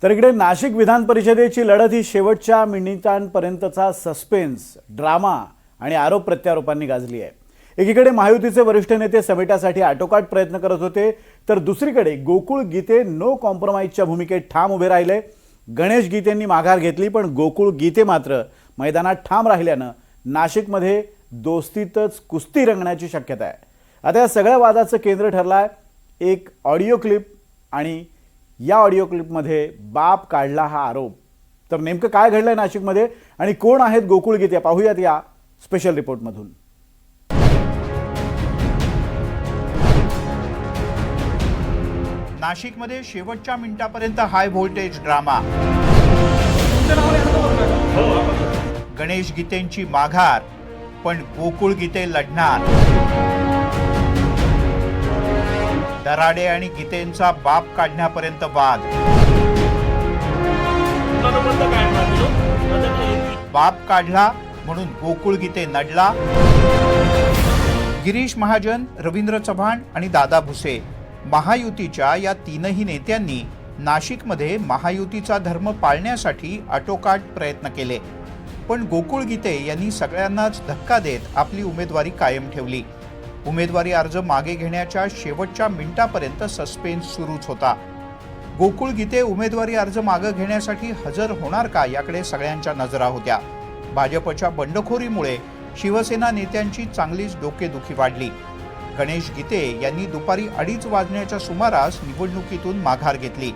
तर इकडे नाशिक विधान परिषदेची लढत ही शेवटच्या मिनिटांपर्यंतचा सस्पेन्स, ड्रामा आणि आरोप प्रत्यारोपांनी गाजली आहे। एकीकडे महायुतीचे वरिष्ठ नेते समेटासाठी आटोकाट प्रयत्न करत होते, तर दुसरीकडे गोकुळ गीते नो कॉम्प्रोमाइजच्या भूमिकेत ठाम उभे राहिले। गणेश गीतेंनी माघार घेतली, पण गोकुळ गीते मात्र मैदानात ठाम राहिल्यानं नाशिकमध्ये दोस्तीतच कुस्ती रंगण्याची शक्यता आहे। आता या सगळ्या वादाचं केंद्र ठरलाय एक ऑडिओ क्लिप, आणि या ऑडिओ क्लिपमध्ये बाप काढला हा आरोप। तर नेमकं काय घडलंय नाशिकमध्ये आणि कोण आहेत गोकुळ गीते, पाहूयात या स्पेशल रिपोर्टमधून। नाशिकमध्ये शेवटच्या मिनिटापर्यंत हाय व्होल्टेज ड्रामा। गणेश गीतेंची माघार, पण गोकुळ गीते लढणार। दराडे आणि गीतेंचा बाप काढण्यापर्यंत वाद। बाप काढला म्हणून गोकुळ गीते नडला। गिरीश महाजन, रवींद्र चव्हाण आणि दादा भुसे महायुतीच्या या तीनही नेत्यांनी नाशिकमध्ये महायुतीचा धर्म पाळण्यासाठी आटोकाट प्रयत्न केले, पण गोकुळ गीते यांनी सगळ्यांनाच धक्का देत आपली उमेदवारी कायम ठेवली। उमेदवारी अर्ज मागे घेण्याच्या शेवटच्या मिनिटापर्यंत सस्पेन्स सुरूच होता। गोकुळ गीते उमेदवारी अर्ज मागे घेण्यासाठी हजर होणार का याकडे सगळ्यांच्या नजरा होत्या। भाजपच्या बंडखोरीमुळे शिवसेना नेत्यांची चांगलीच डोकेदुखी वाढली। गणेश गीते यांनी दुपारी 2:30 वाजण्याच्या सुमारास निवडणुकीतून माघार घेतली,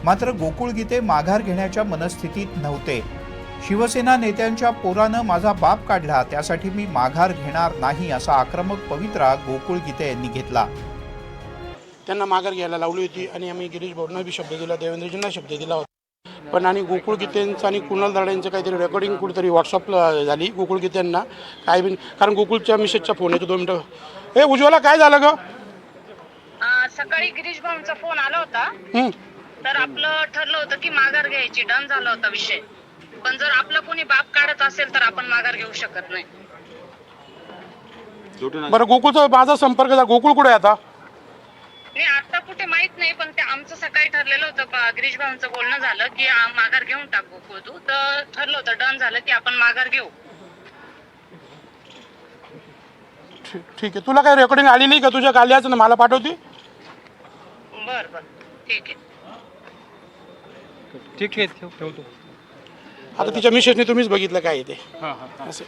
मात्र गोकुळ गीते माघार घेण्याच्या मनस्थितीत नव्हते। शिवसेना नेत्यांच्या पोरानं माझा बाप काढला, त्यासाठी मी माघार घेणार नाही असा आक्रमक पवित्रा गोकुळ गीते यांनी घेतला। त्यांना माघार घ्यायला लावली होती आणि आम्ही गिरीश भाऊंना बी शब्द दिला, देवेंद्रजींना शब्द दिला होता, पण आणि गोकुळ गीतेंचं आणि कुणाल दराडेंचं काहीतरी रेकॉर्डिंग कुठेतरी व्हॉट्सअपला झाली गोकुळ गीतेंना काय बी, कारण गोकुळच्या मिसेसचा फोन येतो 2 मिनिटं। हे उज्ज्वला काय झालं ग? सकाळी गिरीश भाऊंचा फोन आला होता, तर आपलं ठरलं होतं की माघार घ्यायची, डन झाला होता विषय। पण जर आपला कोणी बाप काढत असेल तर आपण माघार घेऊ शकत नाही। बरं, गोकुळचा माझा संपर्क झाला, गोकुळ कुठे आहे आता? नाही, आता कुठे माहित नाही, पण ते आमचं सकाळी ठरलेलं होतं, गिरीश भाऊंचं बोलणं झालं की माघार घेऊन टाक गोकुळ तू, तर ठरलं होतं, डन झालं की आपण माघार घेऊ। ठीक आहे, तुला काही रेकॉर्डिंग आली नाही का? तुझ्या काल्याचं ना मला पाठवती? बर बर, ठीक आहे ठीक आहे, ठेवतो। आता तिच्या मिसेसने तुम्हीच बघितलं काय ते असं,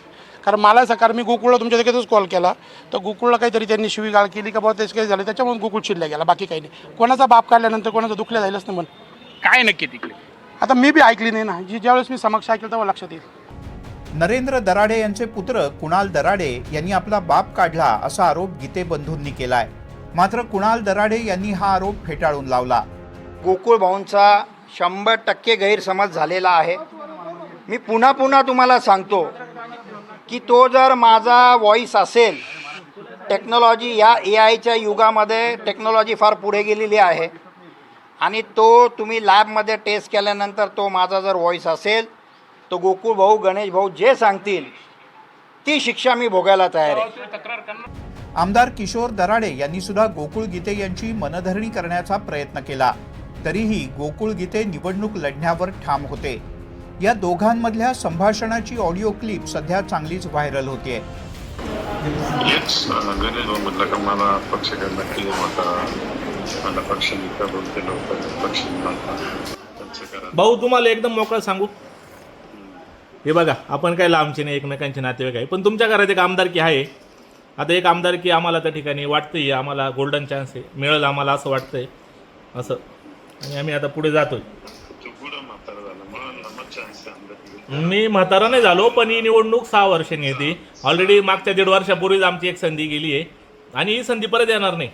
कारण मला सकाळ मी गोकुळला तुमच्या देखतच कॉल केला, तर गोकुळला काहीतरी त्यांनी शिवीगाळ केली का बाबा, तेच काही झालं, त्याच्यामुळे गोकुळ चिडल्या गेला, बाकी काही नाही। कोणाचा बाप काढल्यानंतर कोणाचा दुखल्या जायलाच नाही म्हणून काय नक्की तिकडे आता मी बी ऐकली नाही ना, ज्यावेळेस मी समक्ष ऐकलं तेव्हा लक्षात येईल। नरेंद्र दराडे यांचे पुत्र कुणाल दराडे यांनी आपला बाप काढला असा आरोप गीते बंधूंनी केलाय, मात्र कुणाल दराडे यांनी हा आरोप फेटाळून लावला। गोकुळ भाऊंचा 100% गैरसमज झालेला आहे। मी पुन्हा पुन्हा तुम्हाला सांगतो की तो जर माझा व्हॉइस असेल, टेक्नॉलॉजी या AI च्या युगामध्ये टेक्नॉलॉजी फार पुढे गेलेली आहे, आणि तो तुम्ही लॅबमध्ये टेस्ट केल्यानंतर तो माझा जर व्हॉइस असेल, तो गोकुळ भाऊ, गणेश भाऊ जे सांगतील ती शिक्षा मी भोगायला तयार आहे। आमदार किशोर दराडे यांनी सुद्धा गोकुळ गीते यांची मनधरणी करण्याचा प्रयत्न केला, तरीही गोकुळ गीते निवडणूक लढण्यावर ठाम होते। या दोघांमधल्या संभाषणाची ऑडिओ क्लिप सध्या चांगलीच व्हायरल होतीये। म्हटलं का मला पक्ष नक्की होता, मला पक्ष बोलते लोक पक्ष भाऊ, तुम्हाला एकदम मोकळं सांगू, हे बघा, आपण काय लांबचे नाही, एकमेकांचे नातेवाईक आहे, पण तुमच्या घरात एक आमदारकी आहे। आता एक आमदारकी आम्हाला त्या ठिकाणी वाटतंय, आम्हाला गोल्डन चान्स आहे, मिळेल आम्हाला असं वाटतंय असं, आणि आम्ही आता पुढे जातोय। मी म्हातारा नाही झालो, पण ही निवडणूक 6 वर्षांनी येते। ऑलरेडी मागच्या 1.5 वर्षापूर्वीच आमची एक संधी गेली आहे, आणि ही संधी परत येणार नाही।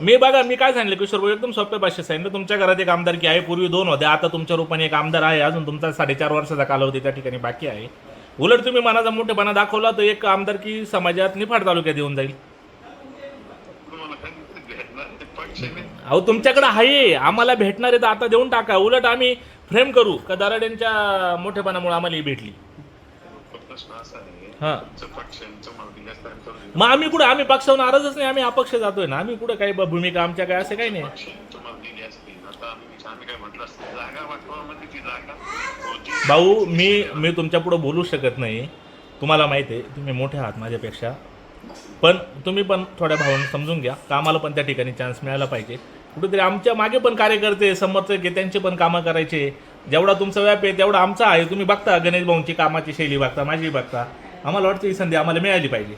मी बघा, मी काय सांगितलं किशोर भाऊ, एकदम सोप्या भाषेत सांगितलं, तुमच्या घरात एक आमदारकी आहे, पूर्वी 2 होत्या, आता तुमच्या रूपाने एक आमदार आहे, अजून तुमचा 4.5 वर्षाचा कालावधी त्या ठिकाणी बाकी आहे। उलट तुम्ही मनाचा मोठेपणा दाखवला तर एक आमदारकी समाजात निफाड तालुक्यात येऊन जाईल। अहो, तुमच्याकडे आहे, आम्हाला भेटणार आहे तर आता देऊन टाका। उलट आम्ही फ्रेम करू का दराड्यांच्या मोठेपणामुळे आम्हाला भेटली। हां, मग आम्ही कुठे, आम्ही पक्षावर नाराजच नाही, आम्ही अपक्ष जातोय ना, आम्ही कुठे काही भूमिका आमच्या काय असं काही नाही। आता आम्ही काय म्हटलं असतं, जागा वाटवामध्ये ती जागा होती. भाऊ मी तुमच्या पुढं बोलू शकत नाही. तुम्हाला माहिती आहे तुम्ही मोठे आहात माझ्यापेक्षा, पण तुम्ही पण थोड्या भावाने समजून घ्या का आम्हाला पण त्या ठिकाणी चान्स मिळाला पाहिजे. कुठेतरी आमच्या मागे पण कार्यकर्ते समर्थक आहे, त्यांचे पण कामं करायचे. जेवढा तुमचा व्याप आहे तेवढा आमचा आहे. तुम्ही बघता गणेश भाऊंची कामाची शैली बघता, माझी बघता. आम्हाला वाटतं ही संधी आम्हाला मिळाली पाहिजे.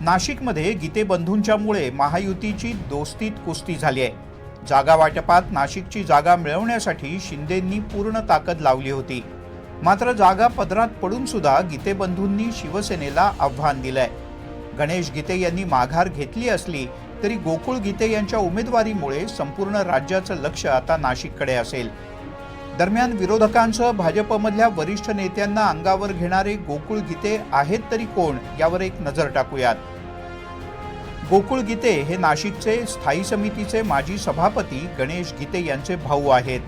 नाशिकमध्ये गीते बंधूंच्यामुळे महायुतीची दोस्तीत कुस्ती झाली आहे. जागा वाटपात नाशिकची जागा मिळवण्यासाठी शिंदेंनी पूर्ण ताकद लावली होती. मात्र जागा पदरात पडून सुद्धा गीते बंधूंनी शिवसेनेला आव्हान दिलंय. गणेश गीते यांनी माघार घेतली असली तरी गोकुळ गीते यांच्या उमेदवारीमुळे संपूर्ण राज्याचं लक्ष आता नाशिककडे असेल. दरम्यान विरोधकांसह भाजपमधल्या वरिष्ठ नेत्यांना अंगावर घेणारे गोकुळ गीते आहेत तरी कोण, यावर एक नजर टाकूयात. गोकुळ गीते हे नाशिकचे स्थायी समितीचे माजी सभापती गणेश गीते यांचे भाऊ आहेत.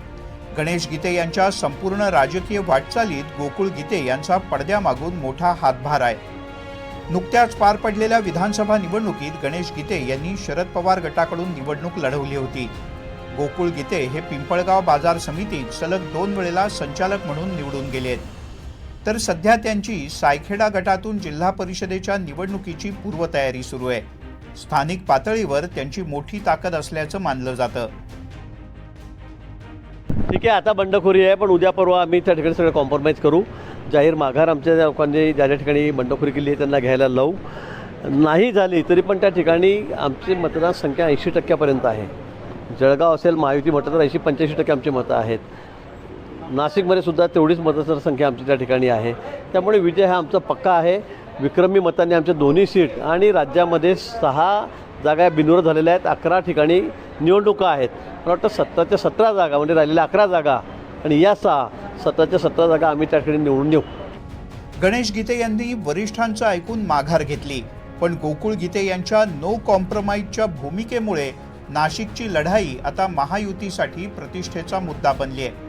गणेश गीते यांच्या संपूर्ण राजकीय वाटचालीत गोकुळ गीते यांचा पडद्यामागून मोठा हातभार आहे. नुकत्याच पार पडलेल्या विधानसभा निवडणुकीत गणेश गीते यांनी शरद पवार गटाकडून निवडणूक लढवली होती. गोकुळ गीते हे पिंपळगाव बाजार समितीत सलग 2 वेळेला संचालक म्हणून निवडून गेलेत. तर सध्या त्यांची सायखेडा गटातून जिल्हा परिषदेच्या निवडणुकीची पूर्वतयारी सुरू आहे. स्थानिक पातळीवर त्यांची मोठी ताकद असल्याचं मानलं जातं. ठीक आहे, आता बंडखोरी आहे, पण उद्या परवा आम्ही त्या ठिकाणी सगळं कॉम्प्रोमाइज करू. जाहीर माघार आमच्या लोकांनी ज्या ज्या ठिकाणी बंडखोरी केली आहे त्यांना घ्यायला लावू. नाही झाली तरी पण त्या ठिकाणी आमची मतदान संख्या 80% आहे. जळगाव असेल महायुती म्हटलं तर 80-85% आमची मतं आहेत. नाशिकमध्ये सुद्धा तेवढीच मतदारसंख्या आमची त्या ठिकाणी आहे. त्यामुळे विजय हा आमचा पक्का आहे. विक्रमी मतांनी आमच्या दोन्ही सीट आणि राज्यामध्ये 6 जागा बिनविरोध झालेल्या आहेत. 11 ठिकाणी निवडणुका आहेत. मला वाटतं 17च्या 17 जागा म्हणजे राहिलेल्या 11 जागा आणि या 17च्या 17 जागा आम्ही त्या ठिकाणी निवडून येऊ. गणेश गीते यांनी वरिष्ठांचं ऐकून माघार घेतली, पण गोकुळ गीते यांच्या नो कॉम्प्रोमाइजच्या भूमिकेमुळे नाशिकची लढाई आता महायुतीसाठी प्रतिष्ठेचा मुद्दा बनली आहे.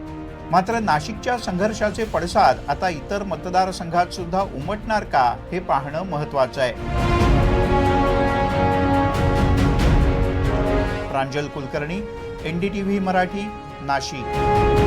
मात्र नाशिकच्या संघर्षाचे पडसाद आता इतर मतदारसंघात सुद्धा उमटणार का, हे पाहणं महत्त्वाचं आहे. प्रांजल कुलकर्णी, NDTV मराठी, नाशिक.